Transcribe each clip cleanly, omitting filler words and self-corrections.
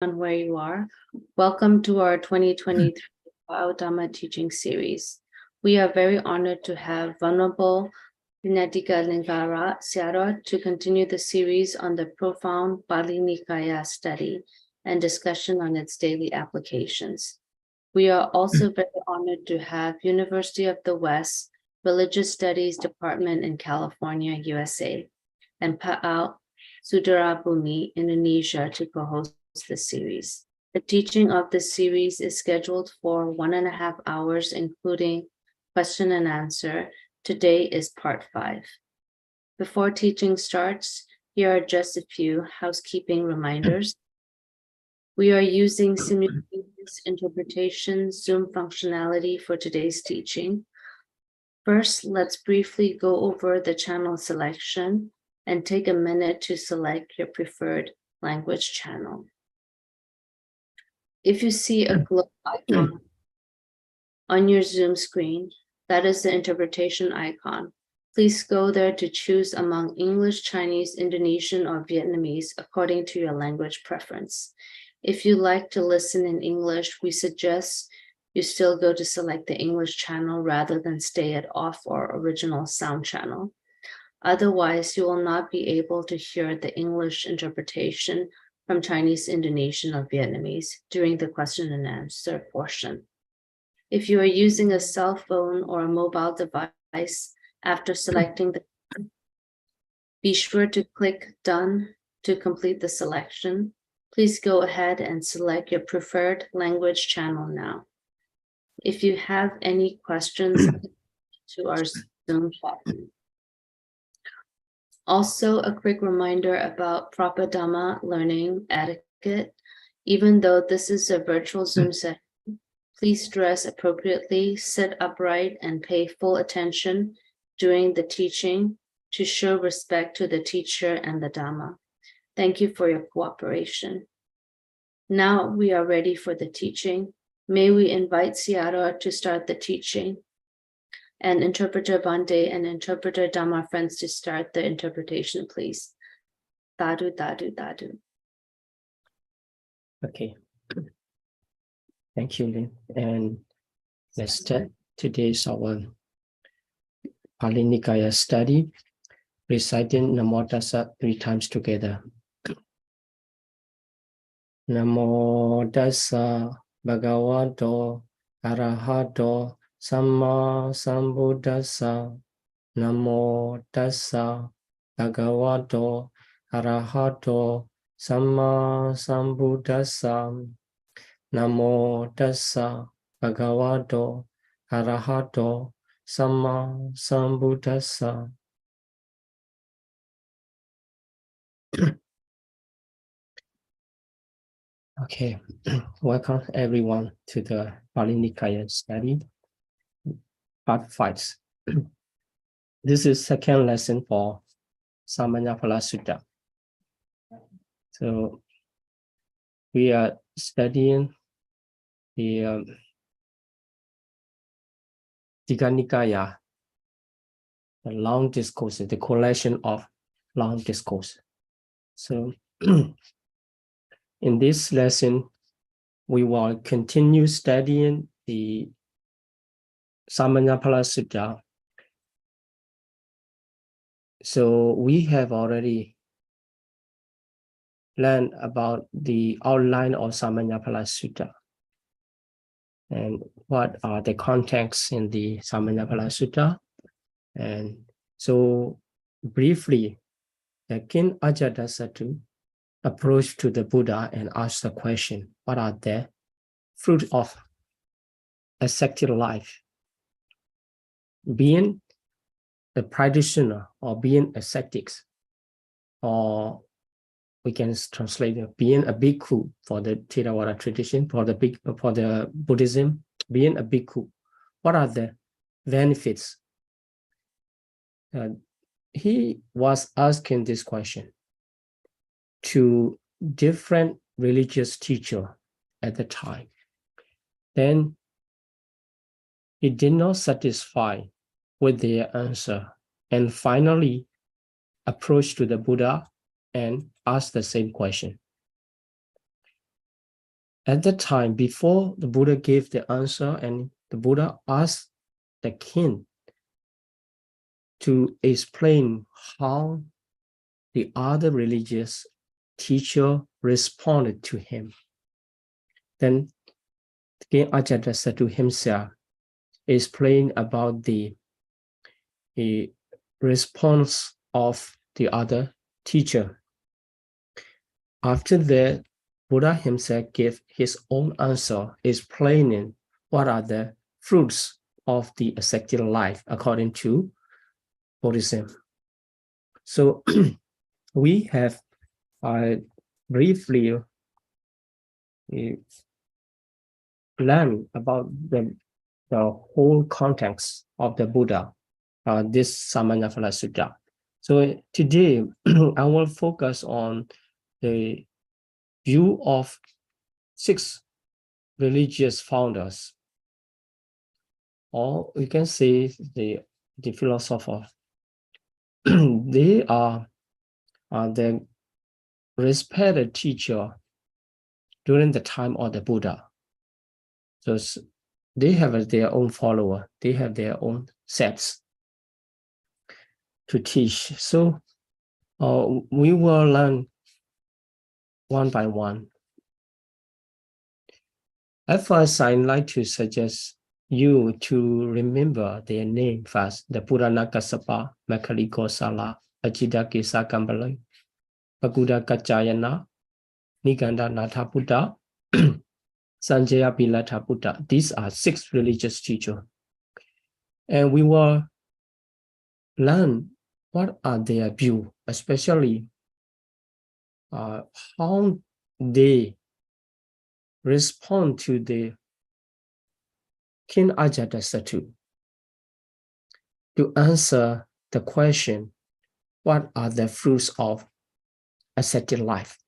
Where you are. Welcome to our 2023 Dhamma teaching series. We are very honored to have Venerable Nikaya Sayadaw to continue the series on the profound Pali Nikaya study and discussion on its daily applications. We are also very honored to have University of the West Religious Studies Department in California, USA, and Pa'al Sudarabhumi, Indonesia, to co-host the series. The teaching of this series is scheduled for 1.5 hours, including question and answer. Today is part 5. Before teaching starts, here are just a few housekeeping reminders. We are using simultaneous interpretation Zoom functionality for today's teaching. First, let's briefly go over the channel selection and take a minute to select your preferred language channel. If you see a globe icon on your Zoom screen, that is the interpretation icon. Please go there to choose among English, Chinese, Indonesian, or Vietnamese according to your language preference. If you like to listen in English, we suggest you still go to select the English channel rather than stay at off or original sound channel. Otherwise, you will not be able to hear the English interpretation from Chinese, Indonesian, or Vietnamese during the question and answer portion. If you are using a cell phone or a mobile device, after selecting be sure to click Done to complete the selection. Please go ahead and select your preferred language channel now. If you have any questions, to our Zoom chat. Also, a quick reminder about proper Dhamma learning etiquette. Even though this is a virtual Zoom session, please dress appropriately, sit upright, and pay full attention during the teaching to show respect to the teacher and the Dhamma. Thank you for your cooperation. Now we are ready for the teaching. May we invite Sayadaw to start the teaching, and Interpreter Bande and Interpreter Dhamma friends to start the interpretation, please. Dadu, dadu, dadu. Okay. Thank you, Lynn. And let's start today's our Pali Nikaya study, reciting Namo Tassa 3 times together. Namo Tassa Bhagavato Arahato Samma Sambuddhassa. Namo Tassa Bhagavato Arahato Samma Sambuddhassa. Namo Tassa Bhagavato Arahato Samma Sambuddhassa. Okay, welcome everyone to the Pali Nikaya study, part 5. This is second lesson for Samanyapala Sutta. So we are studying the Digha Nikaya, the long discourse, the collection of long discourse. So in this lesson, we will continue studying the Samanyapala Sutta. So we have already learned about the outline of Samanyapala Sutta and what are the contexts in the Samanyapala Sutta. And so briefly, the King Ajatasattu approached to the Buddha and asked the question, what are the fruit of ascetic life? Being a practitioner or being ascetics, or we can translate it, being a bhikkhu for the Theravada tradition, for the Buddhism, being a bhikkhu. What are the benefits? He was asking this question to different religious teachers at the time. Then he did not satisfy with their answer, and finally approached to the Buddha and asked the same question. at that time, before the Buddha gave the answer, and the Buddha asked the king to explain how the other religious teacher responded to him. Then King Ajatasattu himself explained about the response of the other teacher. After that, Buddha himself gave his own answer, explaining what are the fruits of the ascetic life according to Buddhism. So we have briefly learned about the whole context of the Buddha, this Samannaphala Sutta. So today, I will focus on the view of 6 religious founders, or we can say the philosopher. They are the respected teacher during the time of the Buddha. So they have their own follower, they have their own sects to teach. So we will learn one by one. At first, I'd like to suggest you to remember their name first: the Purana Kassapa, Makkhali Kosala, Ajita Kesa Kambala, Pakuda Kachayana, Niganda Natha Buddha, Sanjaya Pilata Buddha. These are 6 religious teachers. And we will learn what are their views, especially how they respond to the King Ajatasattu to answer the question, what are the fruits of ascetic life?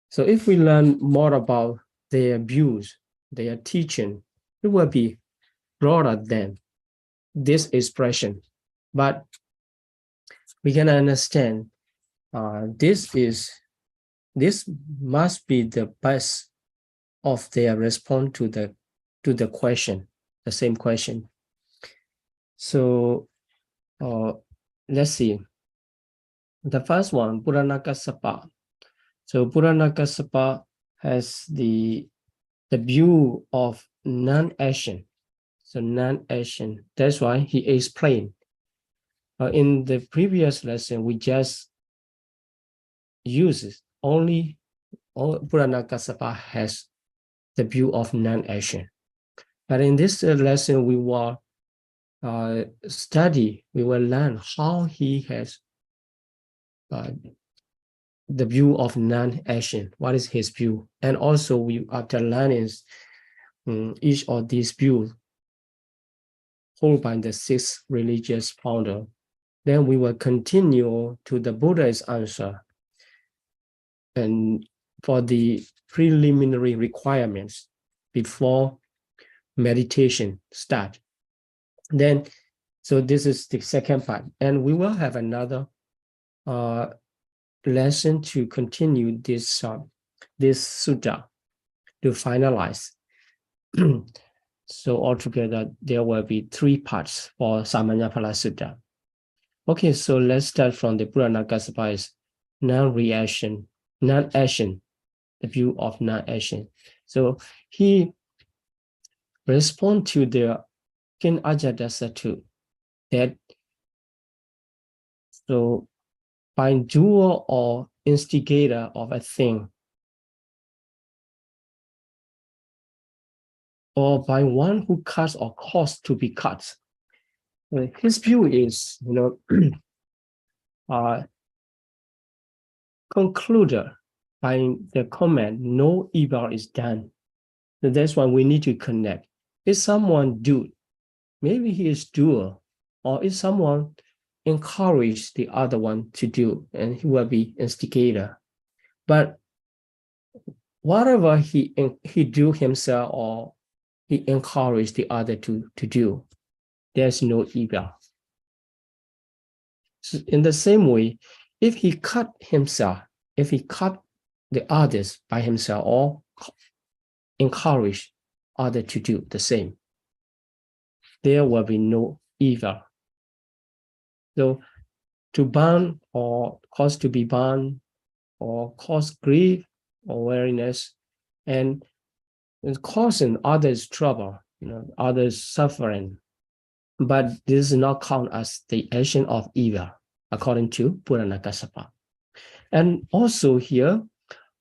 So if we learn more about their views, their teaching, it will be broader than this expression. But we can understand this must be the best of their response to the question, the same question. So let's see. The first one, Purana Kassapa. So Purana Kassapa has the view of non-action. So non-action. That's why he explained. In the previous lesson, we just use only Purana Kassapa has the view of non-action. But in this lesson, we will study, we will learn how he has the view of non-action. What is his view? And also, we after learning each of these views held by the 6 religious founder, then we will continue to the Buddha's answer and for the preliminary requirements before meditation start. Then, so this is the second part, and we will have another lesson to continue this sutta to finalize. So altogether, there will be 3 parts for Samannaphala Sutta. Okay, so let's start from the Purana Kassapa's non-action, the view of non-action. So he responds to the King Ajatasattu that so by doer or instigator of a thing, or by one who cuts or caused to be cut. His view is, concluded by the comment, no evil is done. So that's why we need to connect. If someone do, maybe he is doer, or if someone encourage the other one to do, and he will be instigator. But whatever he do himself or he encourage the other to do, there's no evil. So in the same way, if he cut himself, if he cut the others by himself or encourage others to do the same. There will be no evil. So to burn or cause to be burned or cause grief or weariness and causing others trouble, others suffering. But this is not count as the action of evil, according to Purana Kassapa. And also here,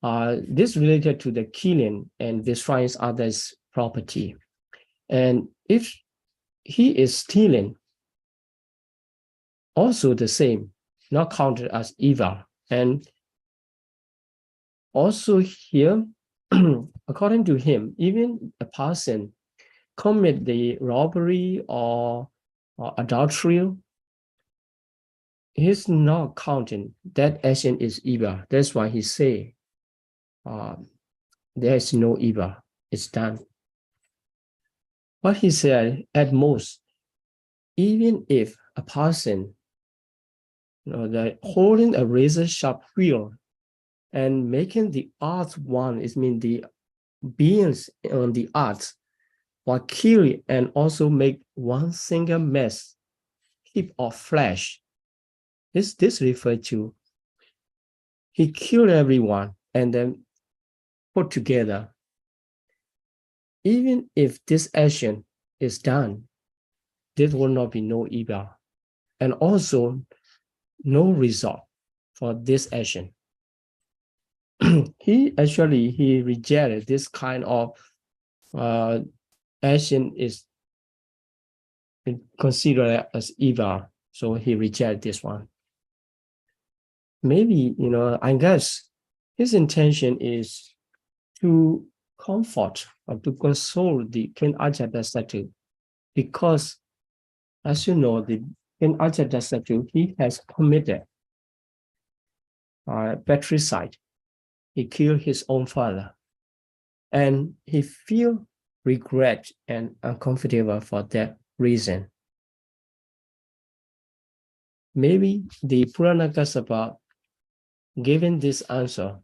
this related to the killing and destroying others' property. And if he is stealing, also the same, not counted as evil. And also here, according to him, even a person commit the robbery or adultery, he's not counting that action is evil. That's why he say there is no evil, it's done. But he said, at most, even if a person holding a razor sharp wheel and making the earth one, it means the beings on the earth, or kill and also make one single mass heap of flesh. This referred to he killed everyone and then put together. Even if this action is done, there will not be no evil and also no result for this action. He rejected this kind of action is considered as evil, so he rejected this one. Maybe, I guess his intention is to comfort or to console the King Ajatasattu, because, as you know, the King Ajatasattu, he has committed patricide. He killed his own father, and he feel regret and uncomfortable for that reason. Maybe the Purana Kassapa, given this answer,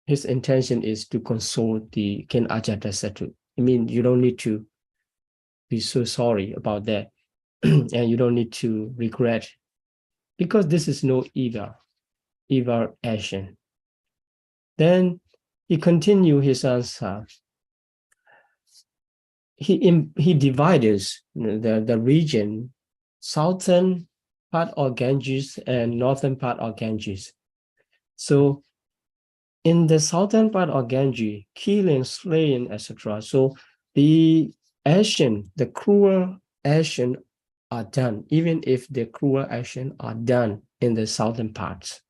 his intention is to console the King Ajatasattu. I mean, you don't need to be so sorry about that, and you don't need to regret, because this is no evil action. Then he continued his answer. He divides the region, southern part of Ganges and northern part of Ganges. So in the southern part of Ganges, killing, slaying, etc. So the action, the cruel action are done, even if the cruel action are done in the southern parts.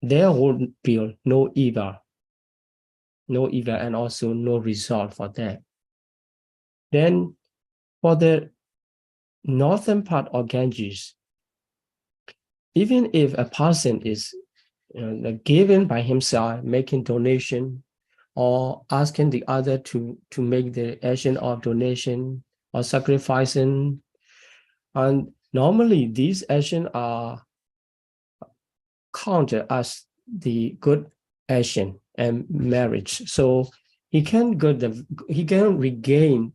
There will be no evil, and also no result for that. Then for the northern part of Ganges, even if a person is given by himself, making donation or asking the other to make the action of donation or sacrificing, and normally these actions are counted as the good action and marriage. So he can regain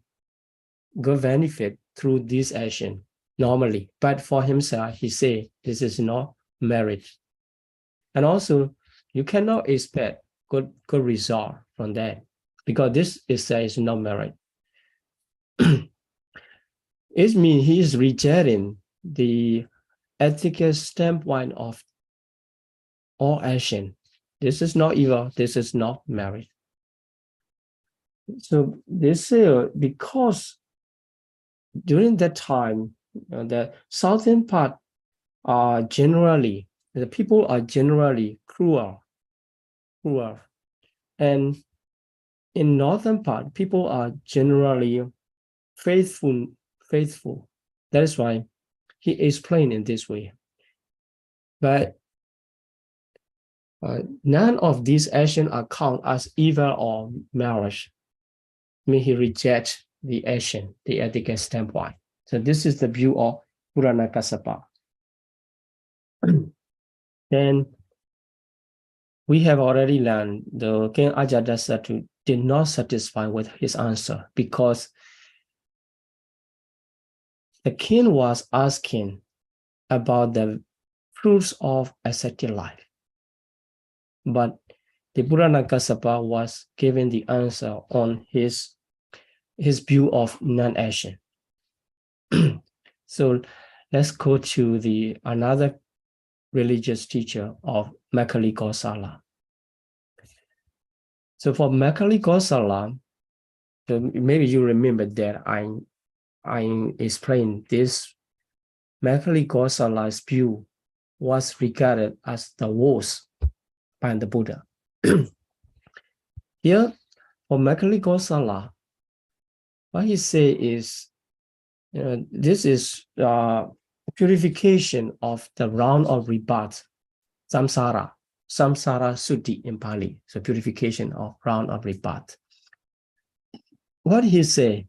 good benefit through this action normally. But for himself, he say this is not marriage. And also you cannot expect good result from that, because this is not merit. It means he is rejecting the ethical standpoint of all action. This is not evil, this is not merit. So they say because during that time, the southern part are generally, the people are generally cruel. And in northern part, people are generally faithful. That is why he explained in this way. But none of these actions are counted as evil or marriage. I mean, he rejects the action, the ethical standpoint. So this is the view of Purana Kassapa. Then we have already learned the King Ajatasattu did not satisfy with his answer because the king was asking about the fruits of ascetic life. But the Purana Kassapa was giving the answer on his view of non-action. So let's go to another religious teacher of Macaulay Gosala. So for Macaulay Gosala, maybe you remember that I explained this. Macaulay Gosala's view was regarded as the worst by the Buddha. Here, for Macaulay Gosala, what he say is, this is purification of the round of rebirth, samsara suddhi in Pali, so purification of round of rebirth. What he say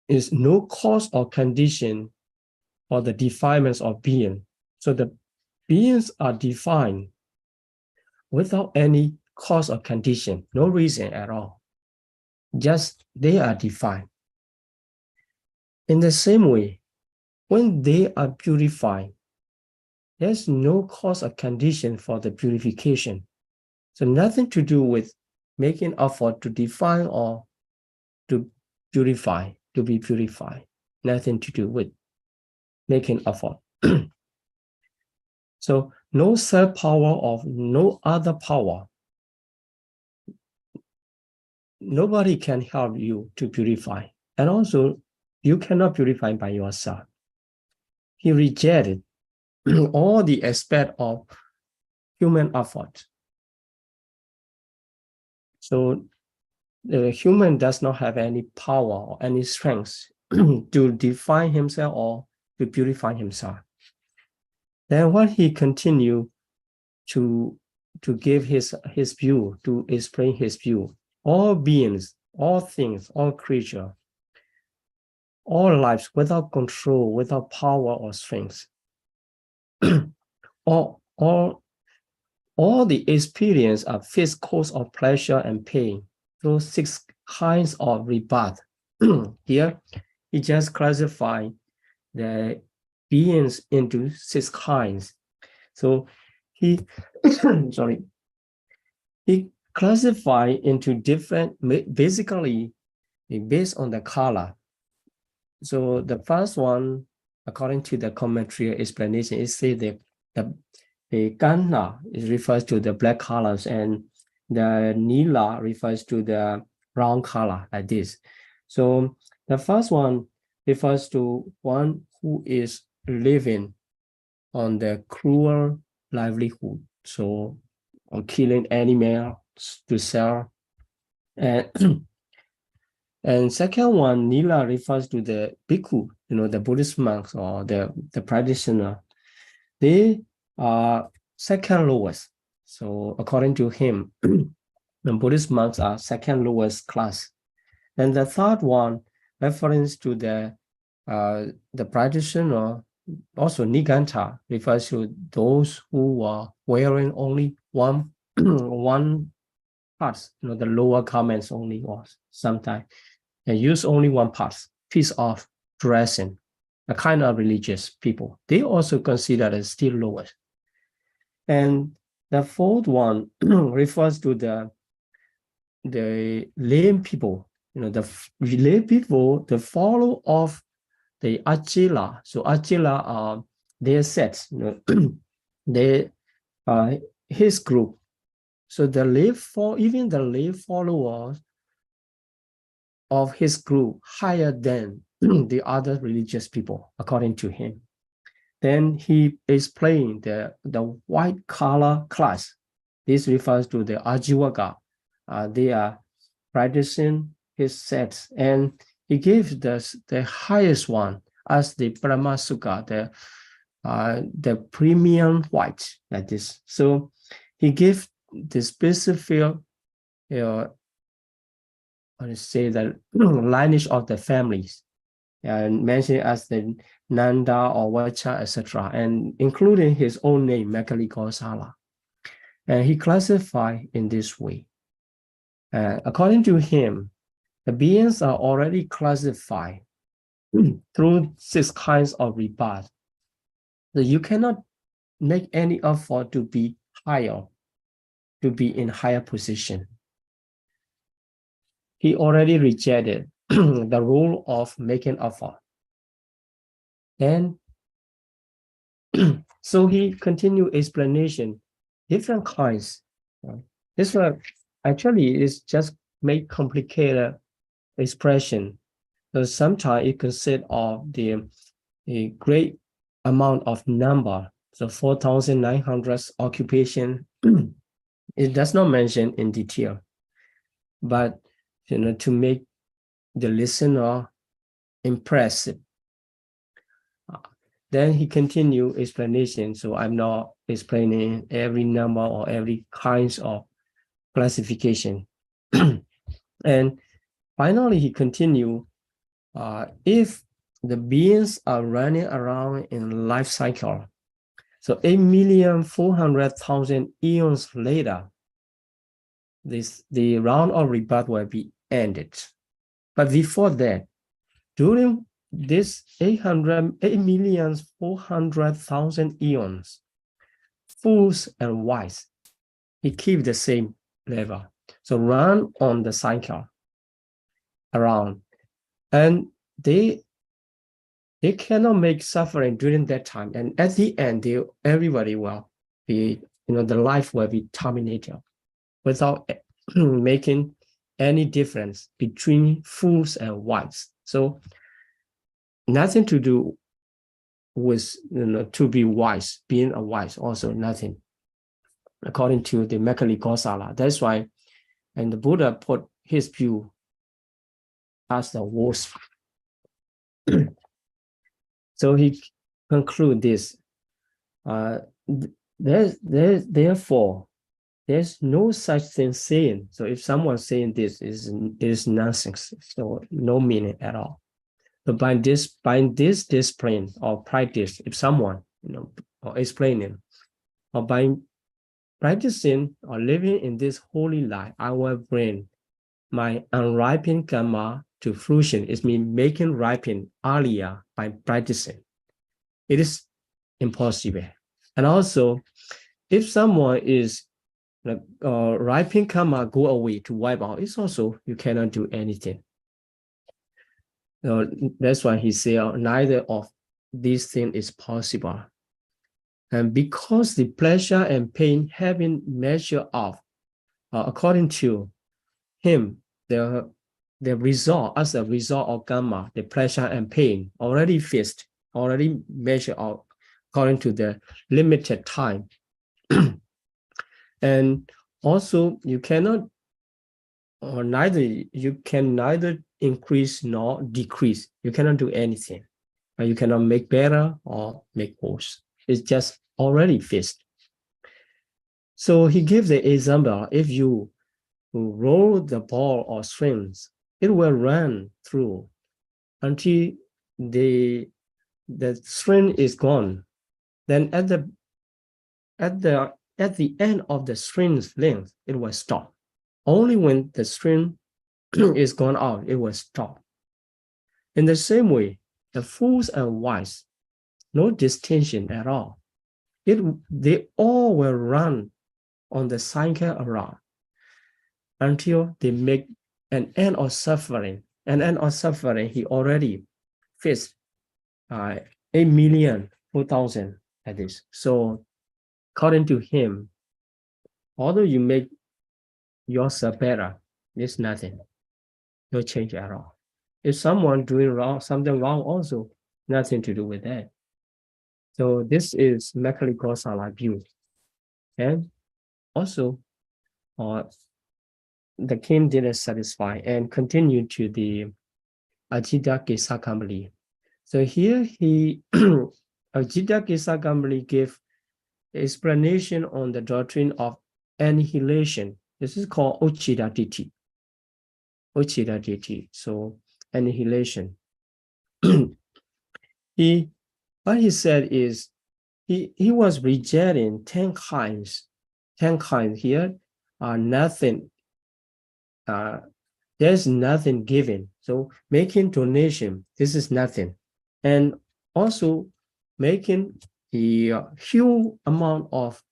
is no cause or condition for the defilements of being. So the beings are defined without any cause or condition, no reason at all. Just they are defined. In the same way, when they are purified, there's no cause or condition for the purification. So nothing to do with making effort to define or to purify, to be purified. Nothing to do with making effort. So no self-power of no other power. Nobody can help you to purify. And also, you cannot purify by yourself. He rejected all the aspect of human effort. So the human does not have any power or any strength to define himself or to purify himself. Then what he continued to give his view, to explain his view, all beings, all things, all creatures, all lives without control, without power or strength, all the experience of fixed cause of pleasure and pain through 6 kinds of rebirth. Here, he just classified the beings into 6 kinds. So he, sorry, he classified into different, basically based on the color. So the first one, according to the commentary explanation, is say that the Ganna refers to the black colors and the Nila refers to the brown color, like this. So the first one refers to one who is living on the cruel livelihood. So on killing animals to sell. And, and second one, Nila refers to the bhikkhu, the Buddhist monks or the practitioner. They are second lowest. So according to him, the Buddhist monks are second lowest class. And the third one, reference to the practitioner, also Niganta, refers to those who are wearing only one one part, the lower garments only, or sometimes they use only one piece of dressing, a kind of religious people. They also consider it still lowest. And the fourth one refers to the lame people, the lay people, the follow of the Achila. So Achila are their sets, they his group. So even the lay followers of his group higher than the other religious people, according to him. Then he explained the white collar class. This refers to the Ajiwaka. They are practicing his sets, and he gave the highest one as the Brahmasuka, the premium white, like this. So he gave the specific, say the lineage of the families, and mentioned as the Nanda or Vacha, etc., and including his own name, Macaulay Gosala. And he classified in this way. According to him, the beings are already classified through 6 kinds of rebirth. So you cannot make any effort to be higher, to be in higher position. He already rejected the rule of making effort. And so he continued explanation, different kinds. This one actually is just make complicated expression. So sometimes it consists of a great amount of number. So 4,900 occupation. It does not mention in detail, but to make the listener impressive. Then he continued explanation. So I'm not explaining every number or every kinds of classification. And finally, he continued, if the beings are running around in life cycle, so 8,400,000 eons later, the round of rebirth will be ended. But before that, during this 8,400,000 eons, fools and wise, he keep the same level. So run on the cycle around, and they cannot make suffering during that time. And at the end, everybody will be, the life will be terminated without making any difference between fools and wise. So nothing to do with to be wise, being a wise, also nothing, according to the Mekali Gosala. That's why, and the Buddha put his view as the worst. So he conclude this. Therefore, there's no such thing saying. So if someone's saying this is nonsense, so no meaning at all. So by this discipline or practice, if someone, or explaining, or by practicing or living in this holy life, I will bring my unripened karma to fruition. It means making ripen earlier by practicing. It is impossible. And also, if someone is ripened karma go away to wipe out, it's also, you cannot do anything. That's why he said neither of these things is possible. And because the pleasure and pain have been measured off, according to him, the result, as a result of karma, the pleasure and pain already fixed, already measured out according to the limited time. And also you cannot, or you can neither increase nor decrease. You cannot do anything. You cannot make better or make worse. It's just already fixed. So he gives the example, if you roll the ball or strings, it will run through until the string is gone. Then at the end of the string's length, it will stop. Only when the string is gone out, it will stop. In the same way, the fools and wise, no distinction at all. They all will run on the cycle around until they make an end of suffering. An end of suffering, he already faced 8,000,000 at this. So according to him, although you make yourself better, it's nothing, no change at all. If someone doing something wrong, also nothing to do with that. So this is Mekali Gosala view. And also, the king didn't satisfy and continued to the Ajita Kesakambali. So here Ajita Kesakambali gave explanation on the doctrine of annihilation. This is called Uchida Ditti. Uchida Ditti. So annihilation. What he said is he was rejecting 10 kinds, 10 kinds here are nothing. There's nothing given. So making donation, this is nothing. And also making the huge amount of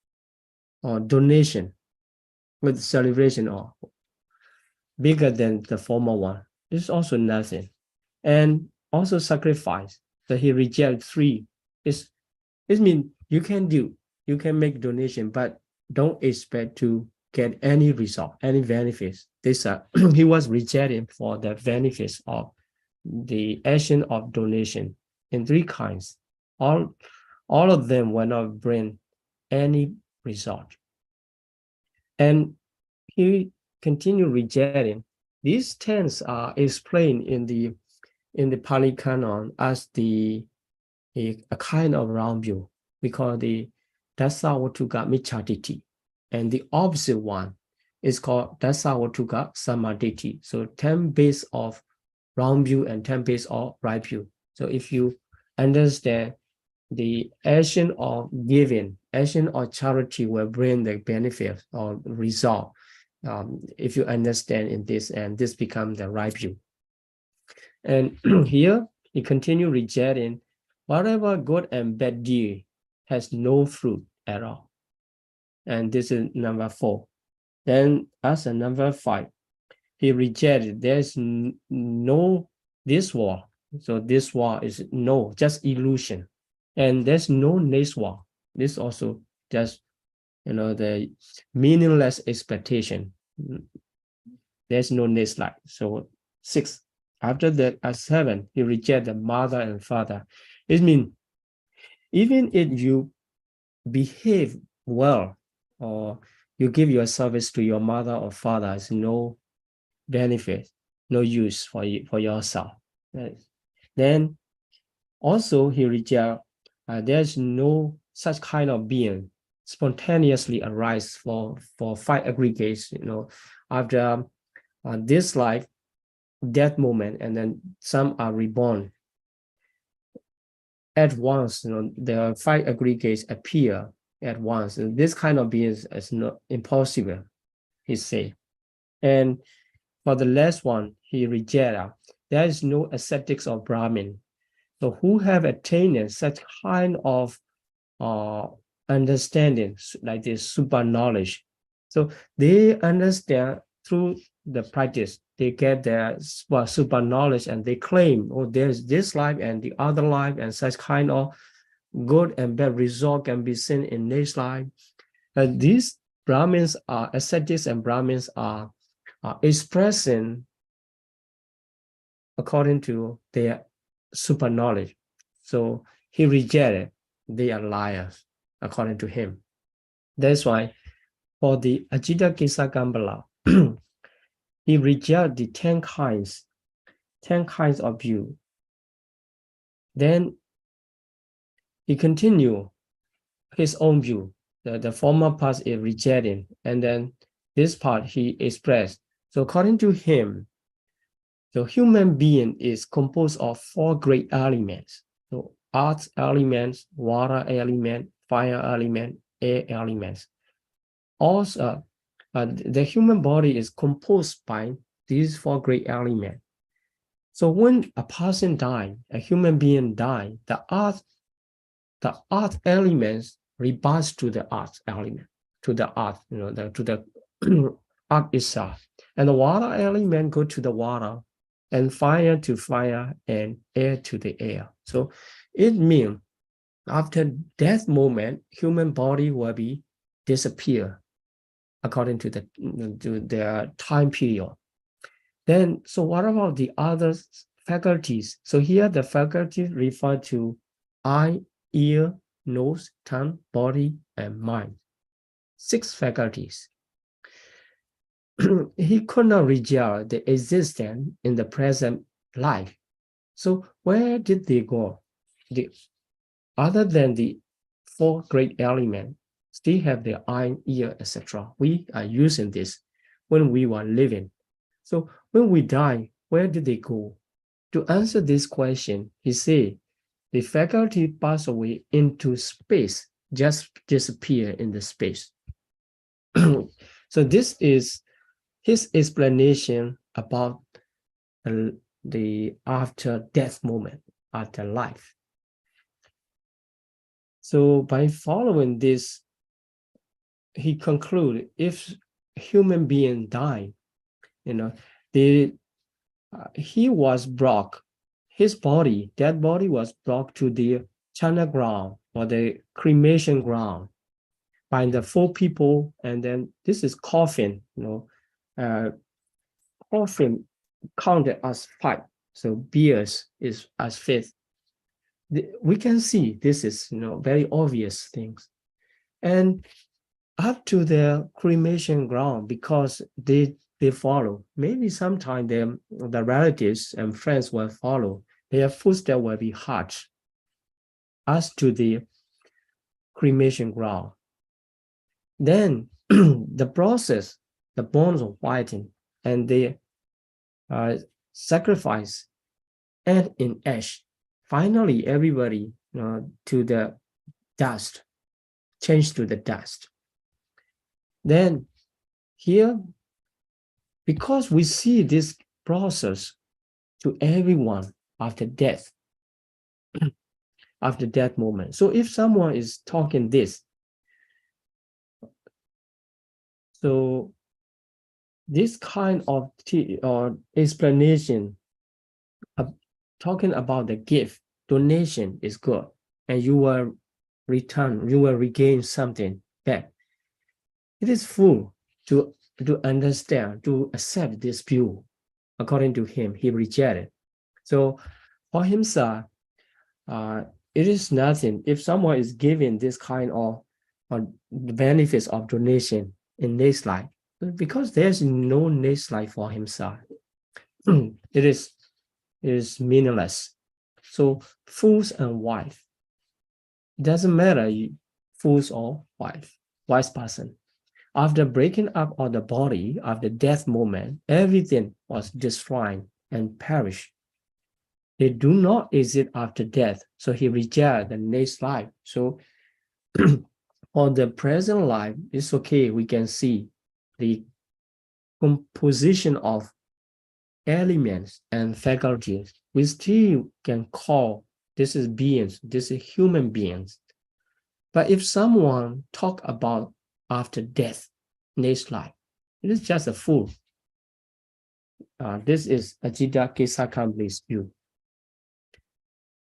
donation with celebration or bigger than the former one, this is also nothing. And also sacrifice that he rejected 3 is it means you can make donation, but don't expect to get any result, any benefits. This he was rejected for the benefits of the action of donation in 3 kinds. All of them will not bring any result. And he continued rejecting. These 10 are explained in the Pali Canon as a kind of round view. We call the Dasawatuga Michatiti. And the opposite one is called Dasawatuga Samaditi. So 10 base of round view and 10 base of right view. So if you understand the action of giving, action of charity will bring the benefit or result. If you understand in this, and this becomes the right view. And here he continue rejecting whatever good and bad deed has no fruit at all. And this is number 4. Then as a number 5, he rejected there's no this war. So this war is no, just illusion. And there's no next war. This also just, the meaningless expectation. There's no next life. So 6. After that, at 7, he rejected the mother and father. It means even if you behave well or you give your service to your mother or father, it's no benefit, no use for yourself. Then also he rejected there's no such kind of being spontaneously arise for 5 aggregates, after this life, that moment, and then some are reborn at once. The 5 aggregates appear at once. And this kind of beings is not impossible, he say. And for the last one, he rejected. There is no ascetics of Brahmin. So who have attained such kind of understanding, like this super knowledge. So they understand through the practice, they get their super knowledge, and they claim, oh, there's this life and the other life, and such kind of good and bad result can be seen in next life. These Brahmins are ascetics, and Brahmins are expressing according to their super knowledge. So he rejected, they are liars according to him. That's why for the Ajita Kisa Gambala, he rejected the 10 kinds of view. Then he continued his own view. The former part is rejecting, and then this part he expressed. So according to him, the human being is composed of 4 great elements. So earth elements, water element, fire element, air elements. Also, the human body is composed by these 4 great elements. So when a person dies, a human being dies, the earth elements rebounds to the earth element, to the earth, to the earth itself. And the water element go to the water, and fire to fire, and air to the air. So it means after that moment, human body will be disappear according to their time period. Then, so what about the other faculties? So here the faculties refer to eye, ear, nose, tongue, body, and mind. 6 faculties. He could not reject the existence in the present life. So where did they go? Other than the 4 great elements, still have the eye, ear, etc. We are using this when we were living. So when we die, where did they go? To answer this question, he said, the faculty pass away into space, just disappear in the space. So this is his explanation about the after death moment, after life. So by following this, he concluded if human being die, the he was brought, his body, dead body was brought to the China ground or the cremation ground by the 4 people, and then this is coffin, coffin counted as 5, so beers is as 5th. We can see this is very obvious things, and up to the cremation ground because they follow. Maybe sometime the relatives and friends will follow. Their footsteps will be hard as to the cremation ground. Then the process, the bones will whiten and they sacrifice and in ash. Finally, everybody to the dust, change to the dust. Then here, because we see this process to everyone after death, after death moment. So if someone is talking this, so this kind of explanation of talking about the gift, donation is good, and you will regain something back. It is full to understand, to accept this view. According to him, he rejected. So for himself, it is nothing if someone is giving this kind of benefits of donation in next life, because there's no next life for himself. It is meaningless. So fools and wife, it doesn't matter fools or wife, wise person. After breaking up of the body, after death moment, everything was destroyed and perished. They do not exist after death, so he rejected the next life. So for the present life, it's okay. We can see the composition of elements and faculties. We still can call this is beings, this is human beings. But if someone talk about after death, next life, it is just a fool. This is Ajita Kesakambli's view.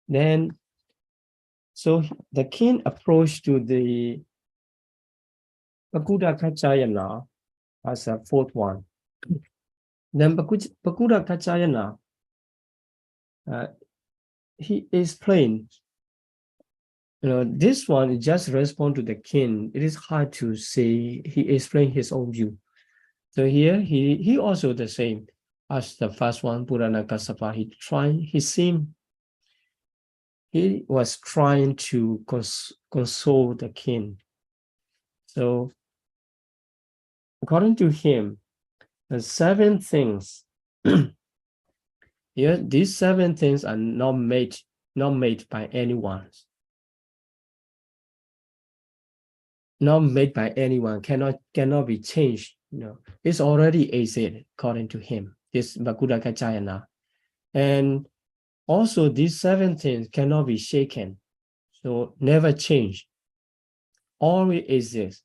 Then, so the king approached to the Pakuda Kachayana as a 4th one. Then Pakuda Kachayana, he explained, this one just respond to the king. It is hard to say. He explained his own view. So here he also the same as the first one, Purana Kassapa. He was trying to console the king. So according to him, the 7 things, here these 7 things are not made by anyone. Not made by anyone, cannot be changed. It's already existed according to him, this Bakuda Kachayana. And also these 7 things cannot be shaken, so never change, always exist.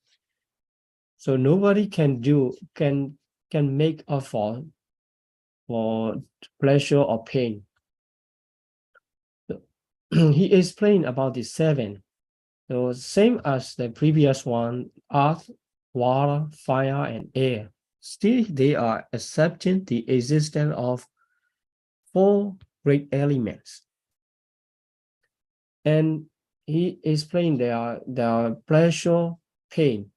So nobody can make a fault for pleasure or pain. So, he explained about the 7. So same as the previous one, earth, water, fire, and air. Still, they are accepting the existence of 4 great elements. And he explained their pleasure, pain,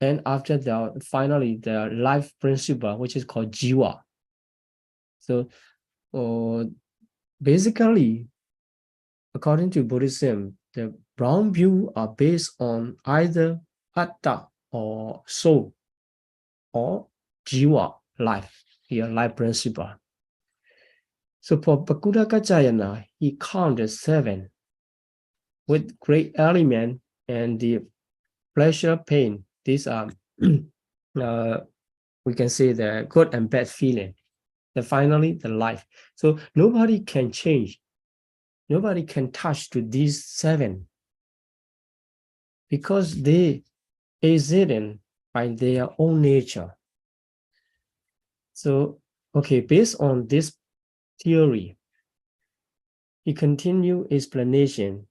and after finally the life principle, which is called jiva. So basically, according to Buddhism, the brown view are based on either atta or soul or jiva, life, here life principle. So for Pakuda Kachayana, he counted 7 with great element and the pleasure, pain, these are we can say the good and bad feeling. Then finally, the life. So nobody can change. Nobody can touch to these 7 because they exist by their own nature. So, okay, based on this theory, he continue explanation.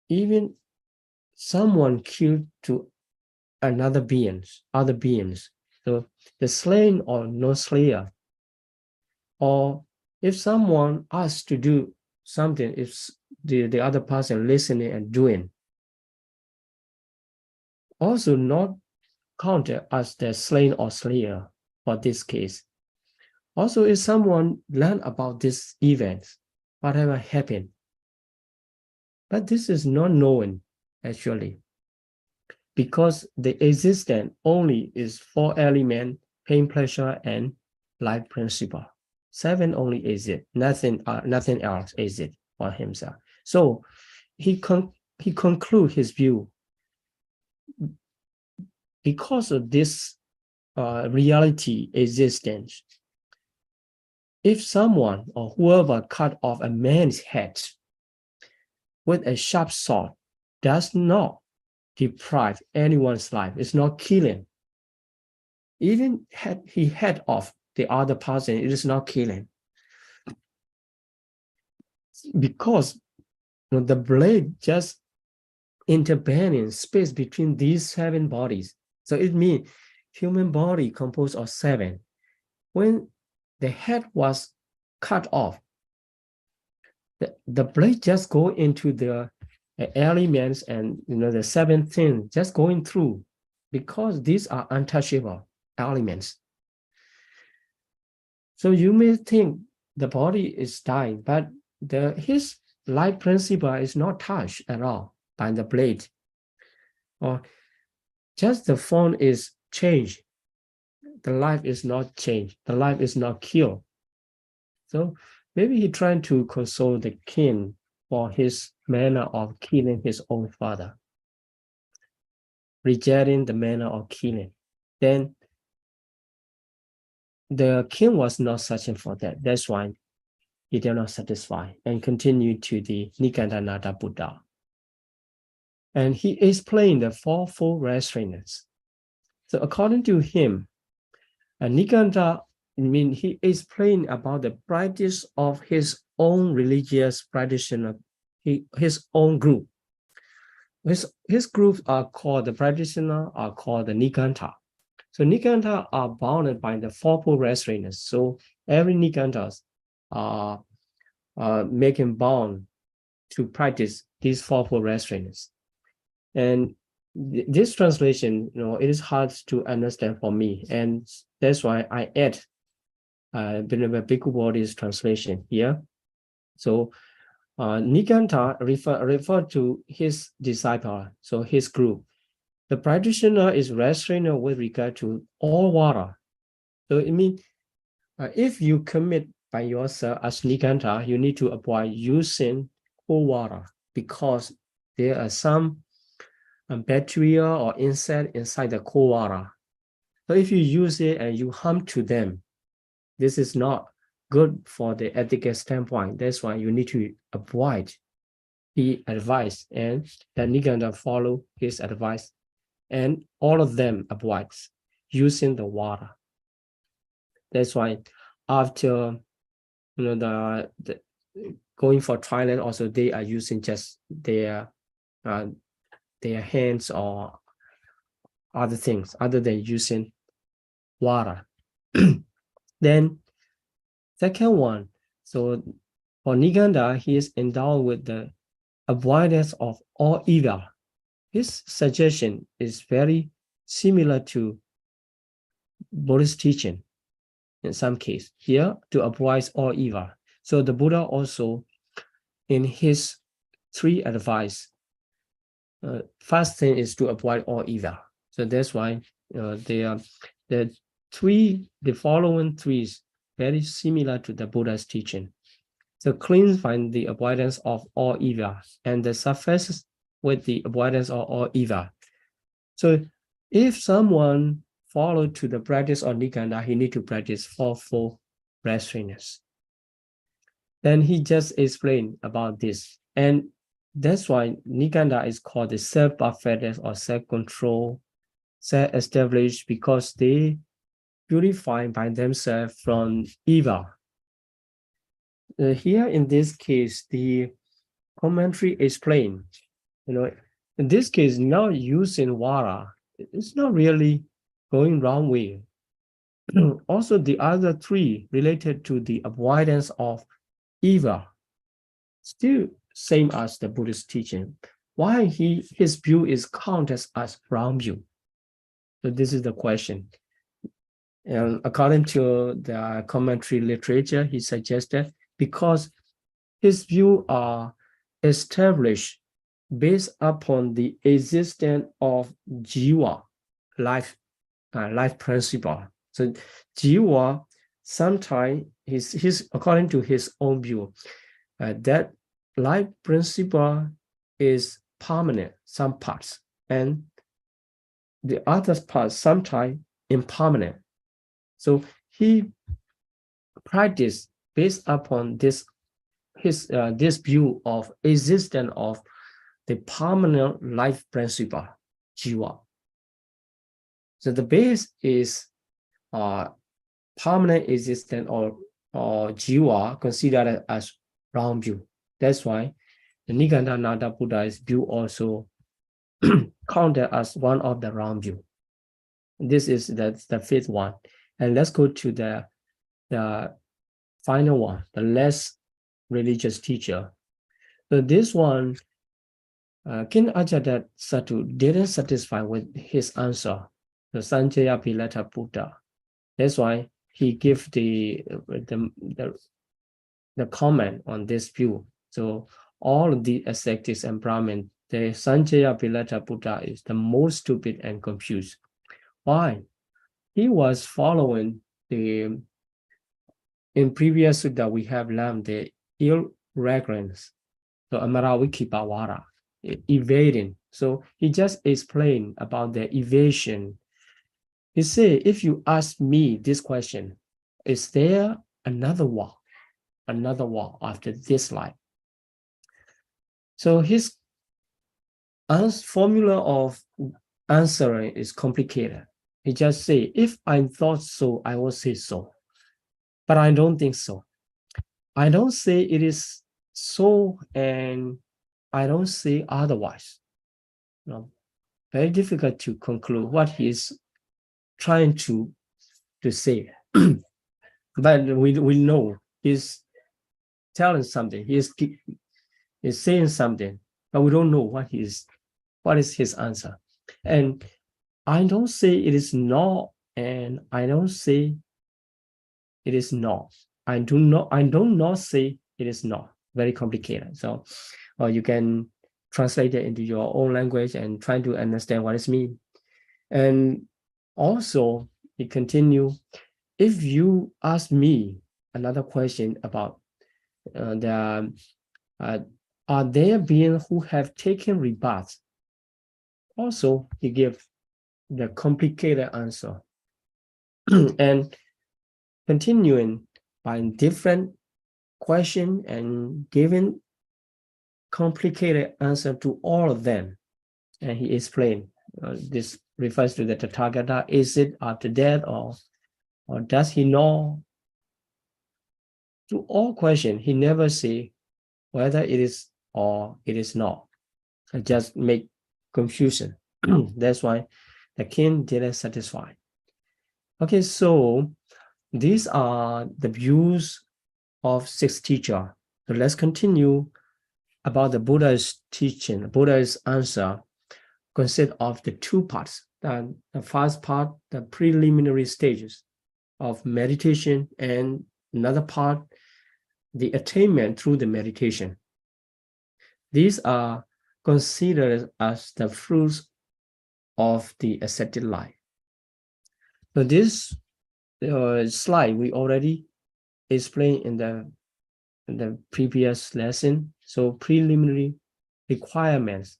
Even someone killed to other beings. So the slain or no slayer, or if someone asks to do something, if the other person listening and doing, also not counted as the slain or slayer for this case. Also, if someone learn about this event, whatever happened, but this is not known actually, because the existence only is 4 elements: pain, pleasure, and life principle. 7 only exist, nothing else exists for himself. So he conclude his view because of this reality existence. If someone or whoever cut off a man's head with a sharp sword does not deprive anyone's life, it's not killing. Even had he head off the other person, it is not killing. Because the blade just intervening space between these 7 bodies. So it means human body composed of 7. When the head was cut off, the blade just go into the elements and the 7 things just going through, because these are untouchable elements. So you may think the body is dying, but his life principle is not touched at all by the blade, or just the form is changed. The life is not changed. The life is not killed. So maybe he trying to console the king for his manner of killing his own father, rejecting the manner of killing. Then the king was not searching for that. That's why he did not satisfy and continued to the Nikandanada Buddha. And he explained the 4-fold restraints. So according to him, Nikanda, he explained about the practice of his own religious practitioner, his own group. His groups are called, the practitioner are called the Nikanta. So Nikanta are bounded by the 4-fold restraints. So every Nikantas are making bound to practice these 4-fold restraints. And this translation, it is hard to understand for me, and that's why I add Bhikkhu Bodhi's translation here. So Nikanta refer to his disciple, so his group. The practitioner is restrained with regard to all water. So it means if you commit by yourself as Nikanta, you need to avoid using cold water, because there are some bacteria or insect inside the cold water. So if you use it and you harm to them, this is not good for the ethical standpoint. That's why you need to avoid the advice, and the Nikanda follow his advice, and all of them avoid using the water. That's why after the going for toilet, also they are using just their hands or other things other than using water. Then second one, so for Nikanda, he is endowed with the avoidance of all evil. His suggestion is very similar to Buddhist teaching in some case. Here, to avoid all evil. So the Buddha also, in his 3 advice, first thing is to avoid all evil. So that's why the following 3 is very similar to the Buddha's teaching. So cleanse by the avoidance of all evil, and the suffices with the avoidance of all evil. So if someone follow to the practice of Nikaya, he need to practice fourfold restrainers. Then he just explained about this. And that's why Nikaya is called the self-perfected or self-control, self-established, because they purify by themselves from evil. Here in this case, the commentary explain, in this case, not using water, it's not really going wrong way. Also, the other three related to the avoidance of evil, still same as the Buddhist teaching. Why his view is counted as wrong view? So this is the question. And according to the commentary literature, he suggested because his view are established based upon the existence of jiva, life principle. So jiva, sometimes his according to his own view, that life principle is permanent, some parts, and the other parts sometimes impermanent. So he practiced based upon this view of existence of the permanent life principle, jiva. So the base is permanent existence or jiva considered as wrong view. That's why the Nikaya Buddha's view also counted as one of the wrong view. This is the fifth one. And let's go to the final one, the less religious teacher. So this one, King Ajata Satu didn't satisfy with his answer, the Sanjaya Pilata Buddha. That's why he gave the comment on this view. So all of the ascetics and Brahmin, the Sanjaya Pilata Buddha is the most stupid and confused. Why? He was following in previous Sutta we have learned the irreverence. So Amaraviki evading. So he just explained about the evasion. He said, if you ask me this question, is there another walk after this life? So his formula of answering is complicated. He just say, if I thought so, I will say so. But I don't think so. I don't say it is so, and I don't say otherwise. Very difficult to conclude what he is trying to say. But we know he's telling something. He's saying something, but we don't know what is his answer. And I don't say it is not, and I don't say it is not. I do not say it is not. Very complicated. So you can translate it into your own language and try to understand what it means. And also, it continue. If you ask me another question about are there beings who have taken rebirth? Also, he give the complicated answer. And continuing by different question and giving complicated answer to all of them. And he explained, this refers to the Tathagata, is it after death or does he know? To all questions, he never say whether it is or it is not. I just make confusion. That's why the king didn't satisfy. Okay, so these are the views of six teachers. So let's continue about the Buddha's teaching. Buddha's answer consists of the two parts. The first part, the preliminary stages of meditation, and another part, the attainment through the meditation. These are considered as the fruits of the ascetic life. So this slide we already explained in the previous lesson. So preliminary requirements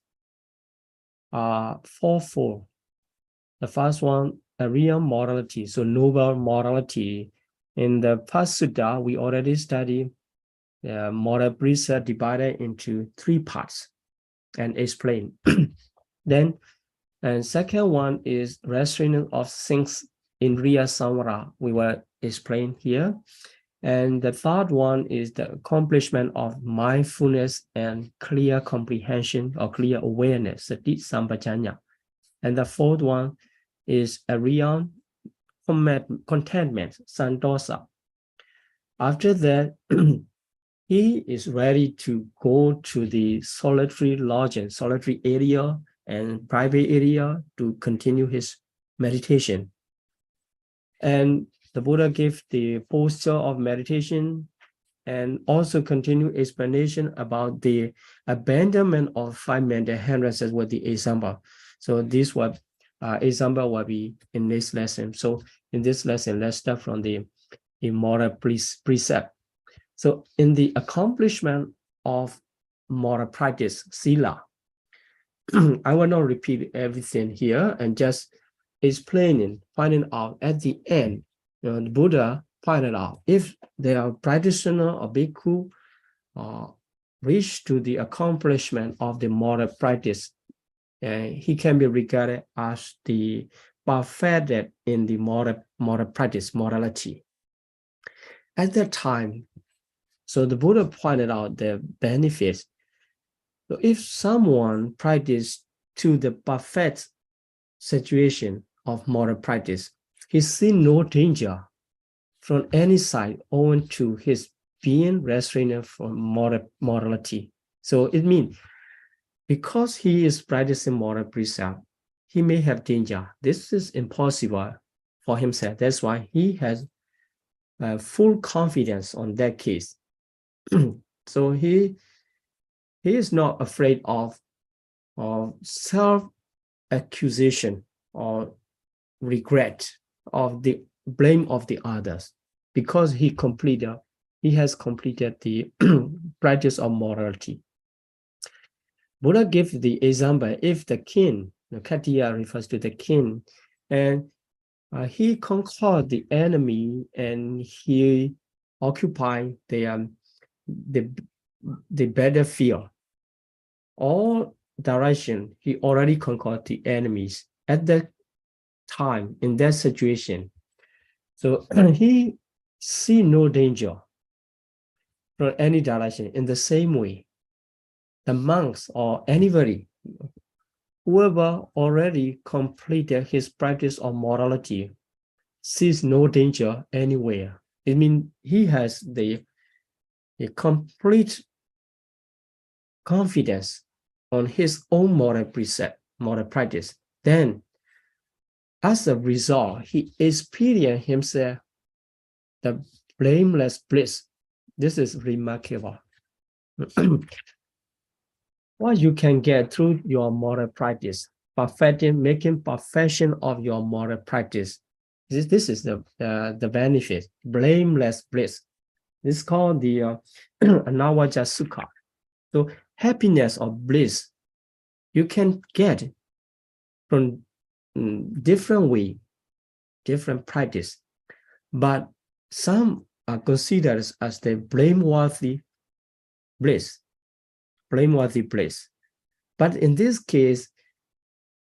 are fourfold. The first one, a real morality, so noble morality. In the past sutta, we already studied the moral precept divided into 3 parts and explained. Then, and second one is restraining of things in Riya Samvara. We will explain here. And the third one is the accomplishment of mindfulness and clear comprehension or clear awareness, sati sampajanya. And the fourth one is a real contentment, santosa. After that, he is ready to go to the solitary lodging, solitary area and private area to continue his meditation. And the Buddha gave the posture of meditation and also continue explanation about the abandonment of 5 mental hindrances with the example. So this what example will be in this lesson. So in this lesson, let's start from the immoral precept. So in the accomplishment of moral practice, sila, I will not repeat everything here and just explaining, finding out at the end, the Buddha pointed out if they are practitioner or bhikkhu reach to the accomplishment of the moral practice, he can be regarded as the perfected in the moral practice, morality. At that time, so the Buddha pointed out the benefits. So if someone practice to the perfect situation of moral practice, he sees no danger from any side owing to his being restrained from morality. So it means because he is practicing moral precept, he may have danger. This is impossible for himself. That's why he has full confidence on that case. So he is not afraid of self-accusation or regret of the blame of the others because he has completed the practice of morality. Buddha gives the example if the king, the Katiya refers to the king, and he conquered the enemy and he occupied the battlefield. All direction, he already conquered the enemies at that time in that situation. So he see no danger from any direction. In the same way, the monks or anybody, whoever already completed his practice of morality, sees no danger anywhere. It means he has the complete confidence on his own moral precept, moral practice. Then, as a result, he experienced himself the blameless bliss. This is remarkable. What you can get through your moral practice, making perfection of your moral practice. This is the benefit, blameless bliss. This is called the Anavaja Sukha. So happiness or bliss, you can get from different way, different practice, but some are considered as the blameworthy bliss. But in this case,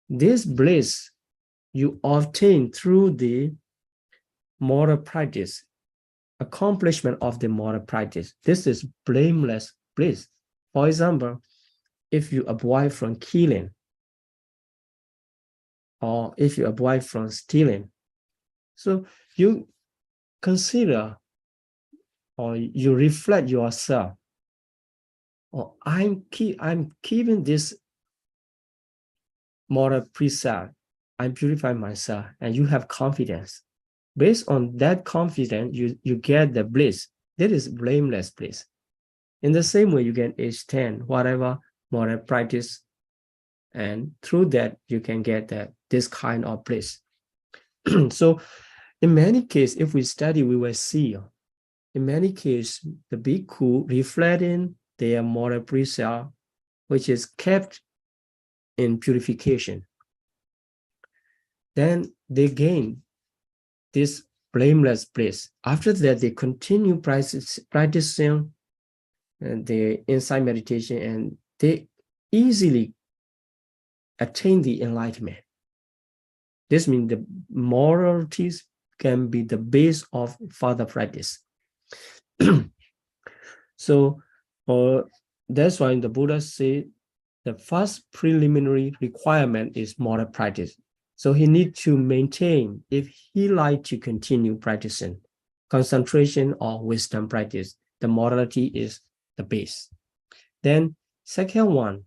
this bliss you obtain through the moral practice, accomplishment of the moral practice. This is blameless bliss. For example, if you avoid from killing, or if you avoid from stealing, so you consider or you reflect yourself, or I'm keeping this moral precept, I'm purifying myself, and you have confidence. Based on that confidence, you get the bliss. That is blameless bliss. In the same way, you can extend whatever moral practice, and through that, you can get this kind of bliss. So in many cases, if we study, we will see, in many cases, the bhikkhu reflecting their moral precept, which is kept in purification. then they gain this blameless bliss. After that, they continue practicing the insight meditation, and they easily attain the enlightenment. This means the moralities can be the base of further practice. So that's why the Buddha said the first preliminary requirement is moral practice. So he needs to maintain, if he like to continue practicing concentration or wisdom practice, the morality is the base. Then second one,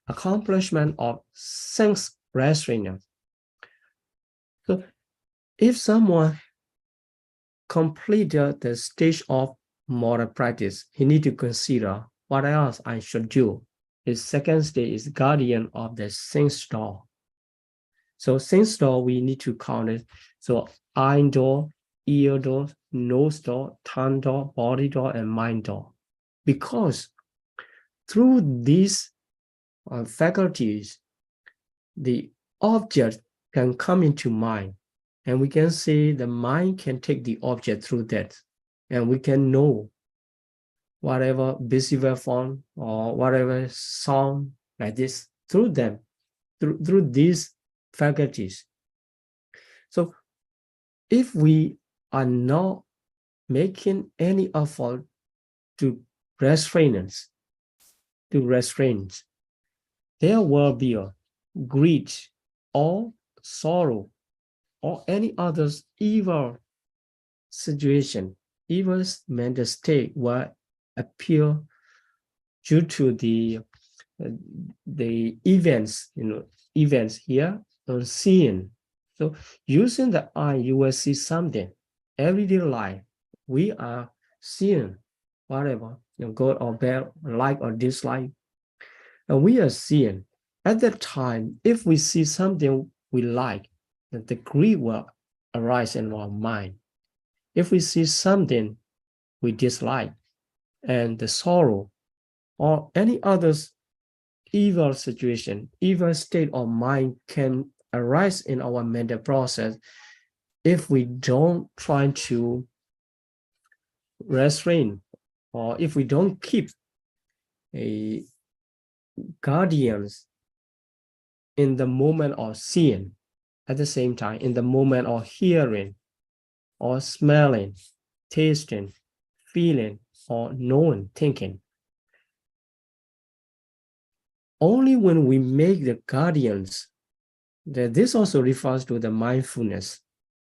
accomplishment of sense restraint. So if someone completed the stage of moral practice, he need to consider what else I should do. His second stage is guardian of the sense door. So sense door, we need to count it. So eye door, ear door, nose door, tongue door, body door, and mind door. Because through these faculties, the object can come into mind, and we can say the mind can take the object through that, and we can know whatever visible form or whatever sound like this through them, through these faculties. So if we are not making any effort to restrain, there will be a greed or sorrow or any other evil situation, evil mental state will appear due to the events, events here on seeing. So using the eye, you will see something. Everyday life, we are seeing whatever, good or bad, like or dislike, and we are seeing. At that time, if we see something we like, the greed will arise in our mind. If we see something we dislike, and the sorrow or any other evil situation, evil state of mind can arise in our mental process if we don't try to restrain, or if we don't keep a guardians in the moment of seeing, at the same time in the moment of hearing or smelling, tasting, feeling, or knowing, thinking. Only when we make the guardians, that this also refers to the mindfulness.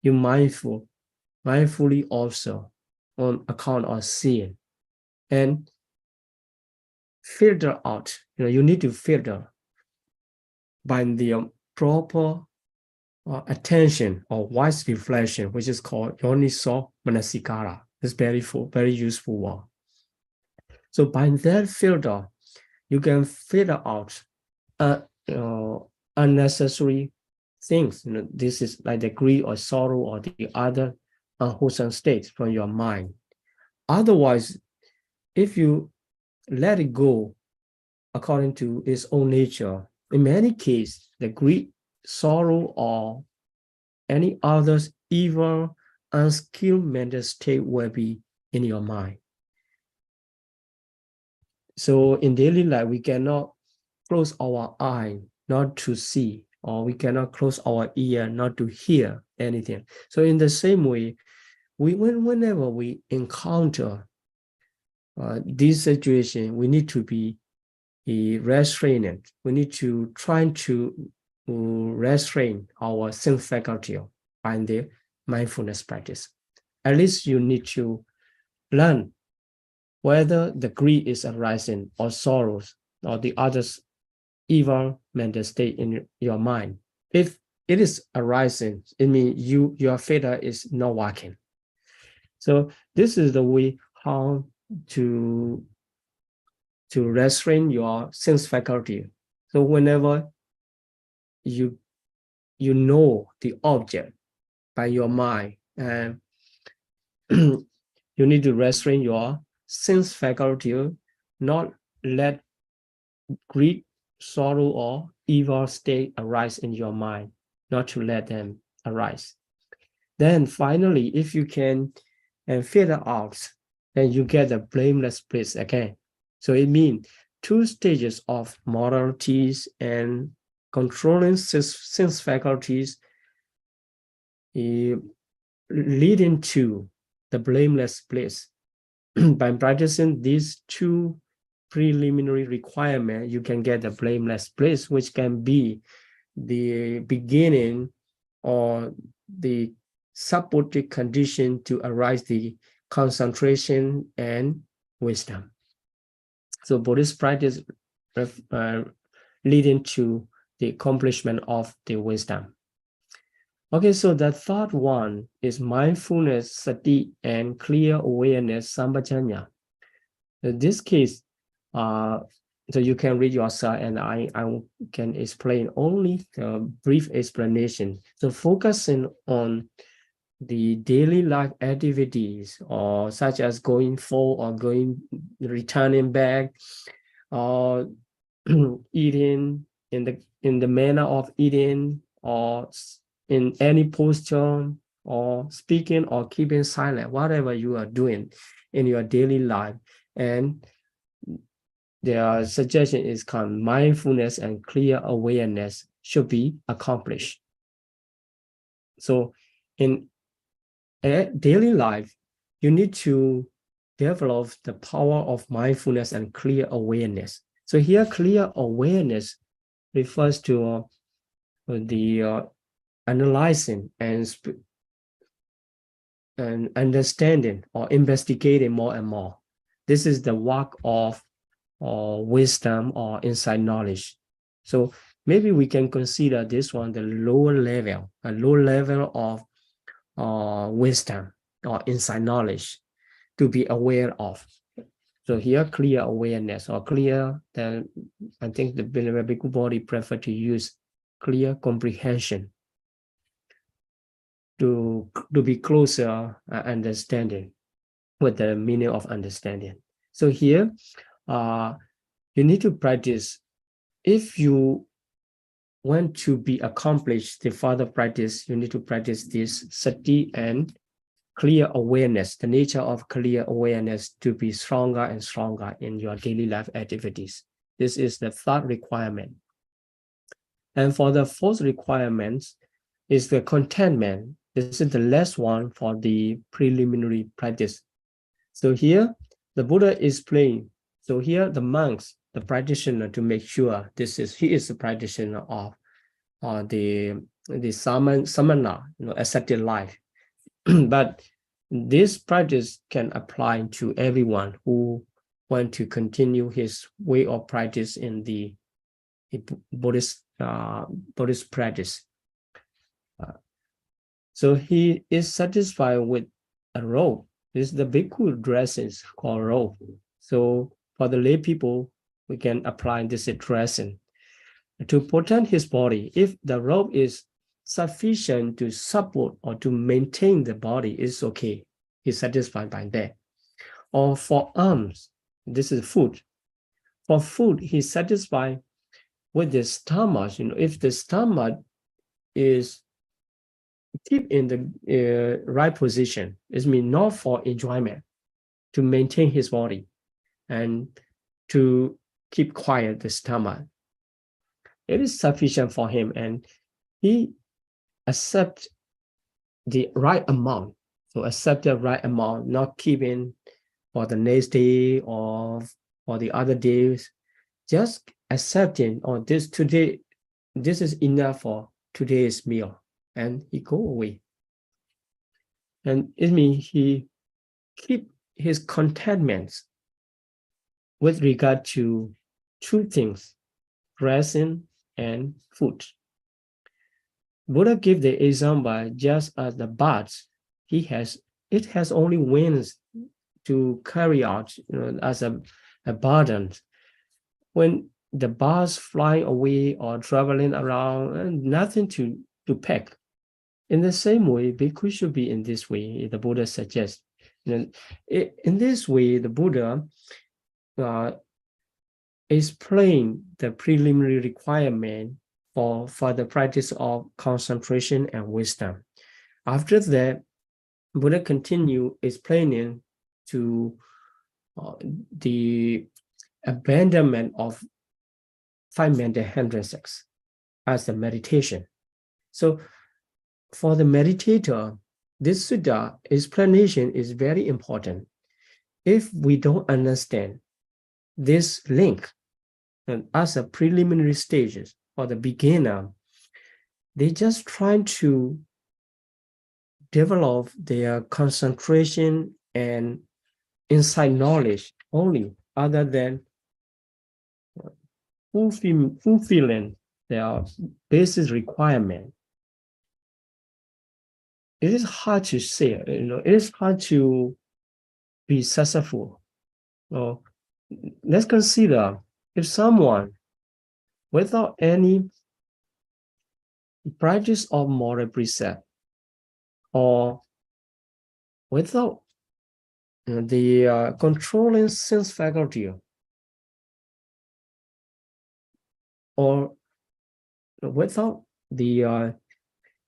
You mindfully also on account of seeing, and filter out. You need to filter by the proper attention or wise reflection, which is called yoniso manasikara. It's very useful one. So by that filter, you can filter out unnecessary things. This is like the greed or sorrow or the other unwholesome states from your mind. Otherwise, if you let it go according to its own nature, in many cases, the greed, sorrow, or any other evil, unskilled mental state will be in your mind. So in daily life, we cannot close our eye not to see, or we cannot close our ear not to hear anything. So in the same way, whenever we encounter this situation, we need to be restrained. We need to try to restrain our sense faculty by the mindfulness practice. At least you need to learn whether the greed is arising or sorrows or the others evil mental state in your mind. If it is arising, it means your filter is not working. So this is the way how to restrain your sense faculty. So whenever you know the object by your mind, and you need to restrain your sense faculty, not let greed, sorrow, or evil state arise in your mind. not to let them arise. Then finally, if you can filter out, then you get the blameless bliss again. So it means 2 stages of moralities and controlling sense faculties leading to the blameless bliss. By practicing these 2 preliminary requirements, you can get the blameless bliss, which can be the beginning or the supportive condition to arise the concentration and wisdom. So Buddhist practice leading to the accomplishment of the wisdom. Okay, so the third one is mindfulness, sati, and clear awareness, sampajanya. In this case, so you can read yourself, and I can explain only the brief explanation. So focusing on the daily life activities, or such as going forward or returning back, or eating in the manner of eating, or in any posture, or speaking or keeping silent, whatever you are doing in your daily life. And their suggestion is called mindfulness and clear awareness should be accomplished. So in daily life, you need to develop the power of mindfulness and clear awareness. So here, clear awareness refers to the analyzing and understanding or investigating more and more. This is the work of wisdom or insight knowledge. So maybe we can consider this one the lower level, a low level of wisdom or insight knowledge to be aware of. So here, clear awareness or clear, then I think the Bhikkhu body prefer to use clear comprehension to be closer understanding with the meaning of understanding. So here, you need to practice. If you want to be accomplished, the further practice, you need to practice this sati and clear awareness, the nature of clear awareness to be stronger and stronger in your daily life activities. This is the third requirement. And for the fourth requirement is the contentment. This is the last one for the preliminary practice. So here, the Buddha is playing. So here, the monks, the practitioner, to make sure he is the practitioner of the samana, ascetic life. But this practice can apply to everyone who want to continue his way of practice in the Buddhist practice. So he is satisfied with a robe. This is the bhikkhu dresses called robe. So for the lay people, we can apply this dressing to protect his body. If the robe is sufficient to support or to maintain the body, it's okay. He's satisfied by that. Or for arms, this is food. For food, he's satisfied with the stomach. If the stomach is keep in the right position, it means not for enjoyment, to maintain his body and to keep quiet the stomach. It is sufficient for him, and he accepts the right amount. So accept the right amount, not keeping for the next day or for the other days. Just accepting, today, this is enough for today's meal, and he go away. And it means he keep his contentment with regard to 2 things, dressing and food. Buddha gave the example just as the birds, it has only wings to carry out as a burden. When the birds flying away or traveling around, nothing to pack. In the same way, bhikkhu should be in this way, the Buddha suggests. In this way, the Buddha explain the preliminary requirement for the practice of concentration and wisdom. After that, Buddha continued explaining to the abandonment of five mental hindrances as the meditation. So for the meditator, this Sutta explanation is very important. If we don't understand this link, and as a preliminary stages for the beginner, they just try to develop their concentration and insight knowledge only, other than fulfilling their basic requirement. It is hard to say, it is hard to be successful. So let's consider if someone without any practice of moral precept or without the controlling sense faculty or without the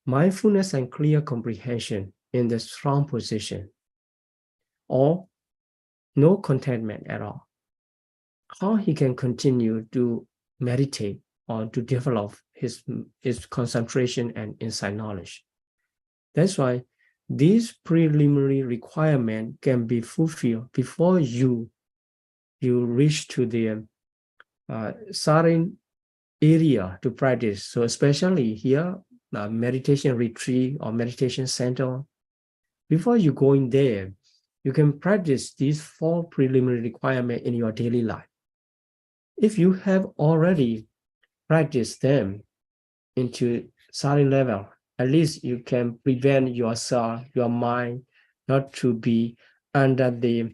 mindfulness and clear comprehension in the strong position or no contentment at all, how he can continue to meditate or to develop his concentration and insight knowledge. That's why these preliminary requirements can be fulfilled before you reach to the certain area to practice. So especially here, meditation retreat or meditation center, before you go in there, you can practice these 4 preliminary requirements in your daily life. If you have already practiced them into certain level, at least you can prevent yourself, your mind, not to be under the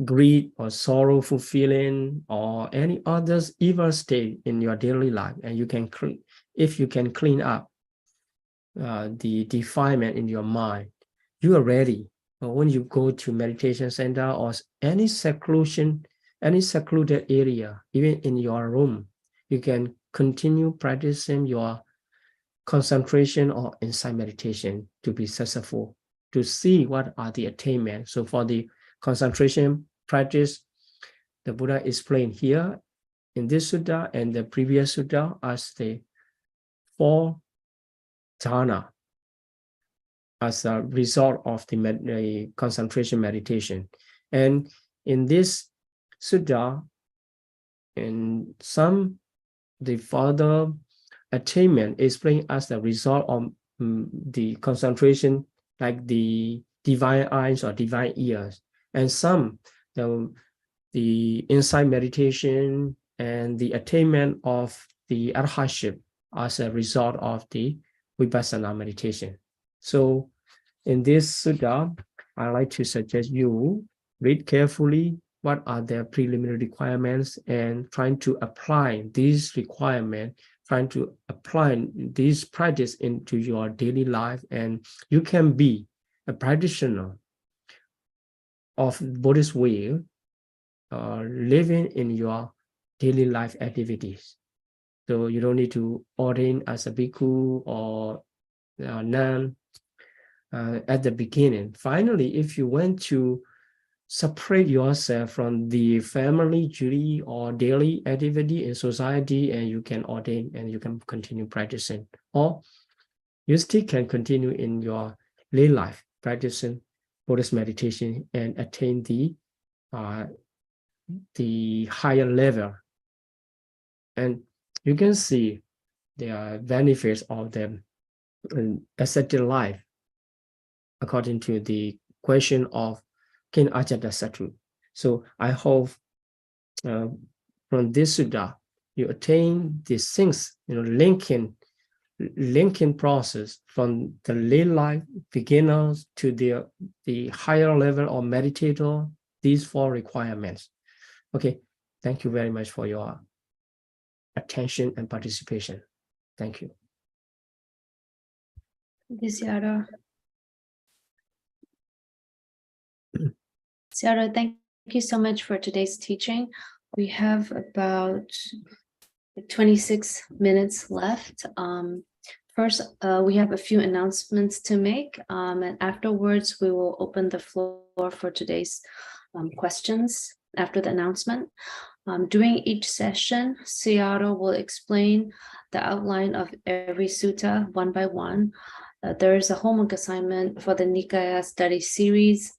greed or sorrowful feeling or any others evil state in your daily life. And you can if you can clean up the defilement in your mind, you are ready. But when you go to meditation center or any seclusion, any secluded area, even in your room, you can continue practicing your concentration or insight meditation to be successful, to see what are the attainments. So for the concentration practice, the Buddha explained here in this sutta and the previous sutta as the 4 jhana as a result of the concentration meditation. And in this sutta, in some, the further attainment is explained as the result of the concentration, like the divine eyes or divine ears. And some, the insight meditation and the attainment of the arhatship as a result of the vipassana meditation. So in this sutta, I like to suggest you read carefully what are the preliminary requirements and trying to apply these requirements, trying to apply this practice into your daily life, and you can be a practitioner of Buddhist way, living in your daily life activities. So you don't need to ordain as a bhikkhu or nun at the beginning. Finally, if you want to separate yourself from the family duty or daily activity in society, and you can ordain and you can continue practicing, or you still can continue in your lay life practicing Buddhist meditation and attain the higher level. And you can see the benefits of the ascetic life according to the question of King Ajatasattu. So I hope from this sutta, you attain these things, linking process from the lay life beginners to the higher level of meditator, these 4 requirements. Okay, thank you very much for your attention and participation. Thank you. Sarah, thank you so much for today's teaching. We have about 26 minutes left. First, we have a few announcements to make, and afterwards we will open the floor for today's questions after the announcement. During each session, Sayadaw will explain the outline of every sutta one by one. There is a homework assignment for the Nikaya study series.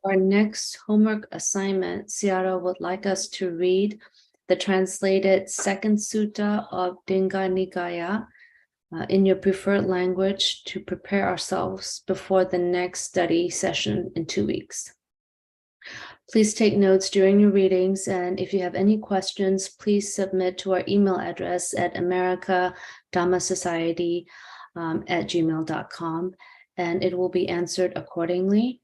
Our next homework assignment, Sayadaw would like us to read the translated second sutta of Dinga Nikaya in your preferred language to prepare ourselves before the next study session in 2 weeks. Please take notes during your readings, and if you have any questions, please submit to our email address at americadhammasociety@gmail.com, and it will be answered accordingly.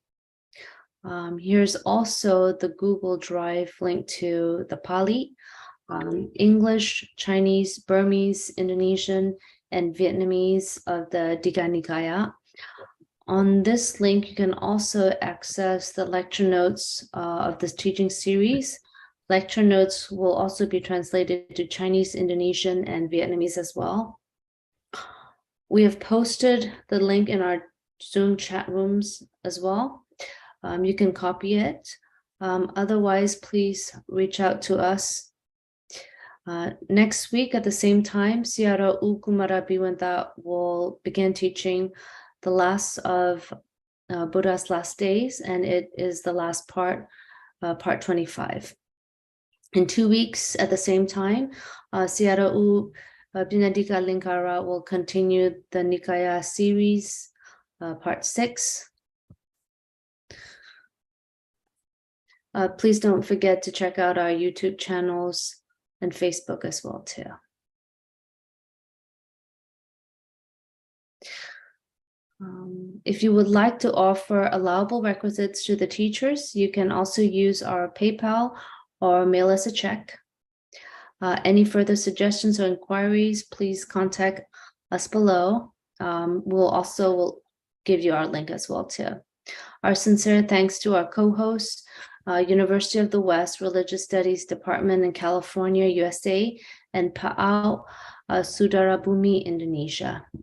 Here's also the Google Drive link to the Pali, English, Chinese, Burmese, Indonesian, and Vietnamese of the Digha Nikaya. On this link, you can also access the lecture notes of this teaching series. Lecture notes will also be translated to Chinese, Indonesian, and Vietnamese as well. We have posted the link in our Zoom chat rooms as well. You can copy it. Otherwise, please reach out to us. Next week at the same time, Sayadaw U Kumara Biwanta will begin teaching the last of Buddha's last days, and it is the last part, part 25. In 2 weeks at the same time, Sayadaw U Bhinadika Linkara will continue the Nikaya series, part 6. Please don't forget to check out our YouTube channels and Facebook as well too. If you would like to offer allowable requisites to the teachers, you can also use our PayPal or mail us a check. Any further suggestions or inquiries, please contact us below. We'll also give you our link as well too. Our sincere thanks to our co-hosts, University of the West Religious Studies Department in California, USA, and Pa'au, Sudarabhumi, Indonesia.